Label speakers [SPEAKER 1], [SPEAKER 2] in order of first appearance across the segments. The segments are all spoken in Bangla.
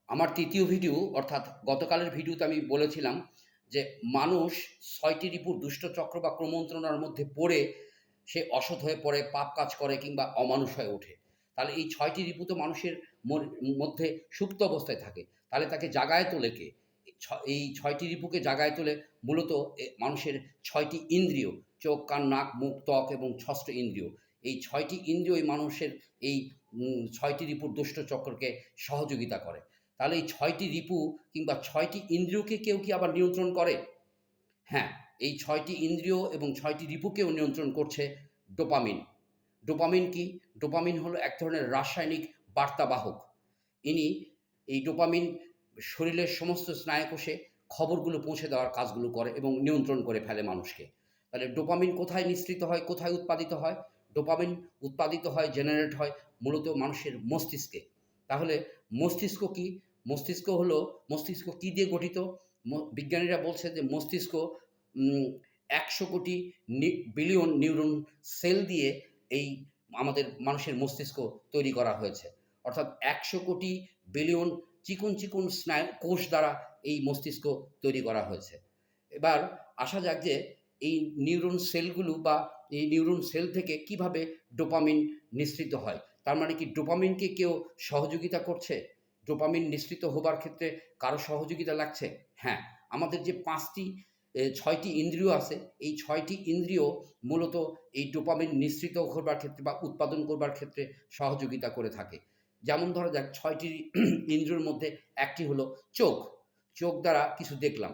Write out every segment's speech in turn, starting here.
[SPEAKER 1] আমার তৃতীয় ভিডিও অর্থাৎ গতকালের ভিডিওতে আমি বলেছিলাম যে মানুষ ৬টি রিপুর দুষ্টচক্র বা কুমন্ত্রণার মধ্যে পড়ে সে অসৎ হয়ে পড়ে, পাপ কাজ করে কিংবা অমানুষ হয়ে ওঠে। তাহলে এই ৬টি রিপু তো মানুষের মধ্যে সুপ্ত অবস্থায় থাকে। তাহলে তাকে জাগায় তোলে কে? এই ৬টি রিপুকে জাগায় তোলে মূলত মানুষের ৬টি ইন্দ্রিয়, চোখ, কান, নাক, মুখ, ত্বক এবং ৬ষ্ঠ ইন্দ্রিয়। এই ৬টি ইন্দ্রিয়ই মানুষের এই ৬টি রিপুর দুষ্ট চক্রকে সহযোগিতা করে। তাহলে এই ৬টি রিপু কিংবা ৬টি ইন্দ্রিয়কে কেউ কি আবার নিয়ন্ত্রণ করে? হ্যাঁ, এই ৬টি ইন্দ্রিয় এবং ৬টি রিপুকেও নিয়ন্ত্রণ করছে ডোপামিন। ডোপামিন কি? ডোপামিন হলো এক ধরনের রাসায়নিক বার্তাবাহক। ইনি এই ডোপামিন শরীরের সমস্ত স্নায়ুকোষে খবরগুলো পৌঁছে দেওয়ার কাজগুলো করে এবং নিয়ন্ত্রণ করে ফেলে মানুষকে। তাহলে ডোপামিন কোথায় নিঃসৃত হয়, কোথায় উৎপাদিত হয়? ডোপামিন উৎপাদিত হয়, জেনারেট হয় মূলত মানুষের মস্তিষ্কে। তাহলে মস্তিষ্ক কি? মস্তিষ্ক হলো, মস্তিষ্ক কি দিয়ে গঠিত? বিজ্ঞানীরা বলছে যে মস্তিষ্ক ১০০ কোটি বিলিয়ন নিউরন সেল দিয়ে এই আমাদের মানুষের মস্তিষ্ক তৈরি করা হয়েছে। অর্থাৎ ১০০ কোটি বিলিয়ন চিকন, চিকন স্নায়ু কোষ দ্বারা এই মস্তিষ্ক তৈরি করা হয়েছে। এবার আসা যাক যে এই নিউরন সেলগুলো বা এই নিউরন সেল থেকে কিভাবে ডোপামিন নিঃসৃত হয়? তার মানে কি ডোপামিনকে কেউ সহযোগিতা করছে? ডোপামিন নিঃসৃত হবার ক্ষেত্রে কারো সহযোগিতা লাগছে? হ্যাঁ, আমাদের যে ৫টি ৬টি ইন্দ্রিয় আছে, এই ৬টি ইন্দ্রিয় মূলত এই ডোপামিন নিঃসৃত করবার ক্ষেত্রে বা উৎপাদন করবার ক্ষেত্রে সহযোগিতা করে থাকে। যেমন ধরা যাক ৬টি ইন্দ্রিয়র মধ্যে একটি হলো চোখ। চোখ দ্বারা কিছু দেখলাম।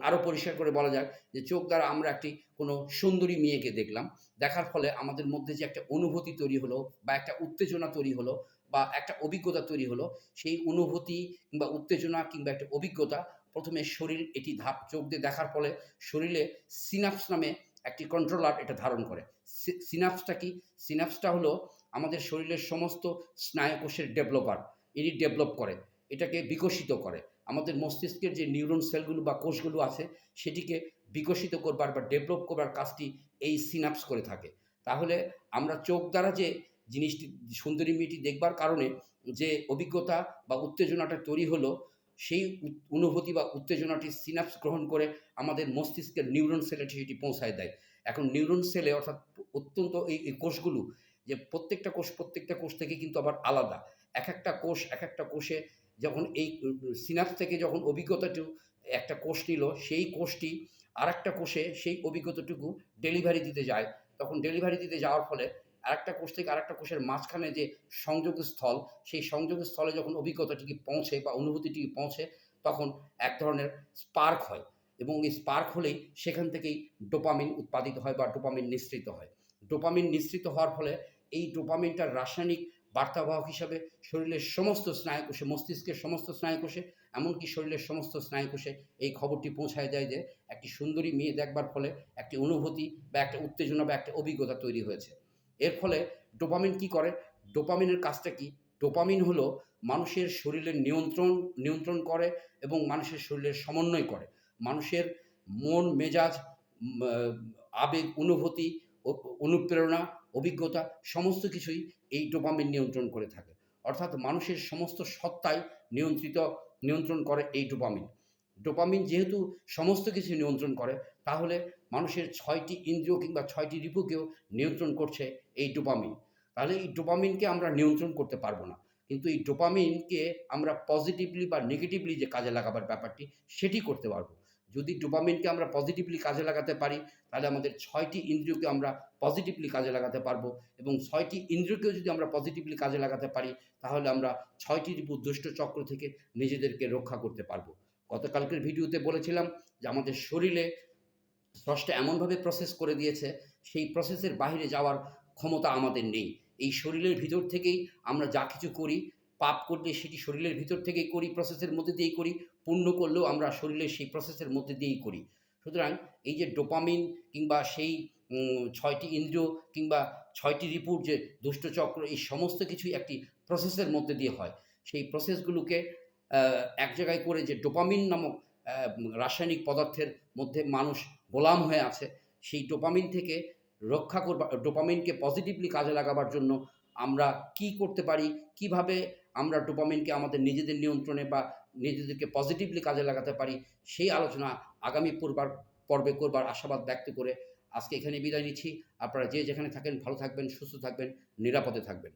[SPEAKER 1] আরও পরিষ্কার করে বলা যাক যে চোখ দ্বারা আমরা একটি কোনো সুন্দরী মেয়েকে দেখলাম। দেখার ফলে আমাদের মধ্যে যে একটা অনুভূতি তৈরি হলো বা একটা উত্তেজনা তৈরি হলো বা একটা অভিজ্ঞতা তৈরি হলো, সেই অনুভূতি কিংবা উত্তেজনা কিংবা একটা অভিজ্ঞতা ১ম এ শরীর এটি চোখ দিয়ে দেখার ফলে শরীরে সিনাপস নামে একটি কন্ট্রোলার এটা ধারণ করে। সিনাপসটা কি? সিনাপসটা হলো আমাদের শরীরের সমস্ত স্নায়ুকোষের ডেভেলপার। এটি ডেভেলপ করে, এটাকে বিকশিত করে। আমাদের মস্তিষ্কের যে নিউরন সেলগুলো বা কোষগুলো আছে সেটিকে বিকশিত করবার বা ডেভেলপ করবার কাজটি এই সিনাপস করে থাকে। তাহলে আমরা চোখ দ্বারা যে জিনিসটি, সুন্দরী মেয়েটি দেখবার কারণে যে অভিজ্ঞতা বা উত্তেজনাটা তৈরি হলো, সেই অনুভূতি বা উত্তেজনাটি সিনাপস গ্রহণ করে আমাদের মস্তিষ্কের নিউরন সেলে সেটি পৌঁছায় দেয়। এখন নিউরন সেলে অর্থাৎ অত্যন্ত এই কোষগুলো, যে প্রত্যেকটা কোষ থেকে কিন্তু আবার আলাদা। একেকটা কোষে যখন এই সিনাপস থেকে যখন অভিজ্ঞতাটু একটা কোষ নিল, সেই কোষটি আরেকটা কোষে সেই অভিজ্ঞতাটুকু ডেলিভারি দিতে যায়। তখন ডেলিভারি দিতে যাওয়ার ফলে আরেকটা কোষ থেকে আরেকটা কোষের মাঝখানে যে সংযোগস্থল, সেই সংযোগস্থলে যখন অভিজ্ঞতাটিকে পৌঁছে বা অনুভূতিটিকে পৌঁছে, তখন এক ধরনের স্পার্ক হয় এবং এই স্পার্ক হলেই সেখান থেকেই ডোপামিন উৎপাদিত হয় বা ডোপামিন নিঃসৃত হয়। ডোপামিন নিঃসৃত হওয়ার ফলে এই ডোপামিনটার রাসায়নিক বার্তাবাহক হিসাবে শরীরের সমস্ত স্নায়ুকোষে, মস্তিষ্কের সমস্ত স্নায়ুকোষে, এমনকি শরীরের সমস্ত স্নায়ুকোষে এই খবরটি পৌঁছায় দেয় যে একটি সুন্দরী মেয়ে দেখবার ফলে একটি অনুভূতি বা একটা উত্তেজনা বা একটা অভিজ্ঞতা তৈরি হয়েছে। এর ফলে ডোপামিন কি করে? ডোপামিনের কাজটা কি? ডোপামিন হলো মানুষের শরীরের নিয়ন্ত্রণ করে এবং মানুষের শরীরের সমন্বয় করে। মানুষের মন, মেজাজ, আ আবেগ, অনুভূতি, অনুপ্রেরণা, অভিজ্ঞতা সমস্ত কিছুই এই ডোপামিন নিয়ন্ত্রণ করে থাকে। অর্থাৎ মানুষের সমস্ত সত্তাই নিয়ন্ত্রণ করে এই ডোপামিন। ডোপামিন যেহেতু সমস্ত কিছু নিয়ন্ত্রণ করে, তাহলে মানুষের ৬টি ইন্দ্রিয় কিংবা ৬টি রিপুকেও নিয়ন্ত্রণ করছে এই ডোপামিন। তাহলে এই ডোপামিনকে আমরা নিয়ন্ত্রণ করতে পারব না। কিন্তু এই ডোপামিনকে আমরা পজিটিভলি বা নেগেটিভলি যে কাজে লাগাবার ব্যাপারটি, সেটি করতে পারব। যদি ডোপামিনকে আমরা পজিটিভলি কাজে লাগাতে পারি, তাহলে আমাদের ৬টি ইন্দ্রিয়কে আমরা পজিটিভলি কাজে লাগাতে পারবো এবং ৬টি ইন্দ্রিয়কেও যদি আমরা পজিটিভলি কাজে লাগাতে পারি, তাহলে আমরা ৬টি রিপু দুষ্ট চক্র থেকে নিজেদেরকে রক্ষা করতে পারবো। গতকালকের ভিডিওতে বলেছিলাম যে আমাদের শরীরে স্রষ্টা এমনভাবে প্রসেস করে দিয়েছে, সেই প্রসেসের বাহিরে যাওয়ার ক্ষমতা আমাদের নেই। এই শরীরের ভিতর থেকেই আমরা যা কিছু করি, পাপ করলে সেটি শরীরের ভিতর থেকেই করি, প্রসেসের মধ্যে দিয়েই করি, পুণ্য করলেও আমরা শরীরের সেই প্রসেসের মধ্যে দিয়েই করি। সুতরাং এই যে ডোপামিন কিংবা সেই ৬টি ইন্দ্রিয় কিংবা ৬টি রিপুর যে দুষ্টচক্র, এই সমস্ত কিছুই একটি প্রসেসের মধ্যে দিয়ে হয়। সেই প্রসেসগুলোকে আ এক জায়গায় করে যে ডোপামিন নামক রাসায়নিক পদার্থের মধ্যে মানুষ গোলাম হয়ে আছে, সেই ডোপামিন থেকে ডোপামিনকে পজিটিভলি কাজে লাগাবার জন্য আমরা কি করতে পারি? কিভাবে আমরা ডোপামিনকে আমাদের নিজেদের নিয়ন্ত্রণে বা নিজেদেরকে পজিটিভলি কাজে লাগাতে পারি, সেই আলোচনা আগামী পর্বে করবার আশাবাদ ব্যক্ত করে আজকে এখানে বিদায় নিচ্ছি। আপনারা যে যেখানে থাকেন ভালো থাকবেন, সুস্থ থাকবেন, নিরাপদে থাকবেন।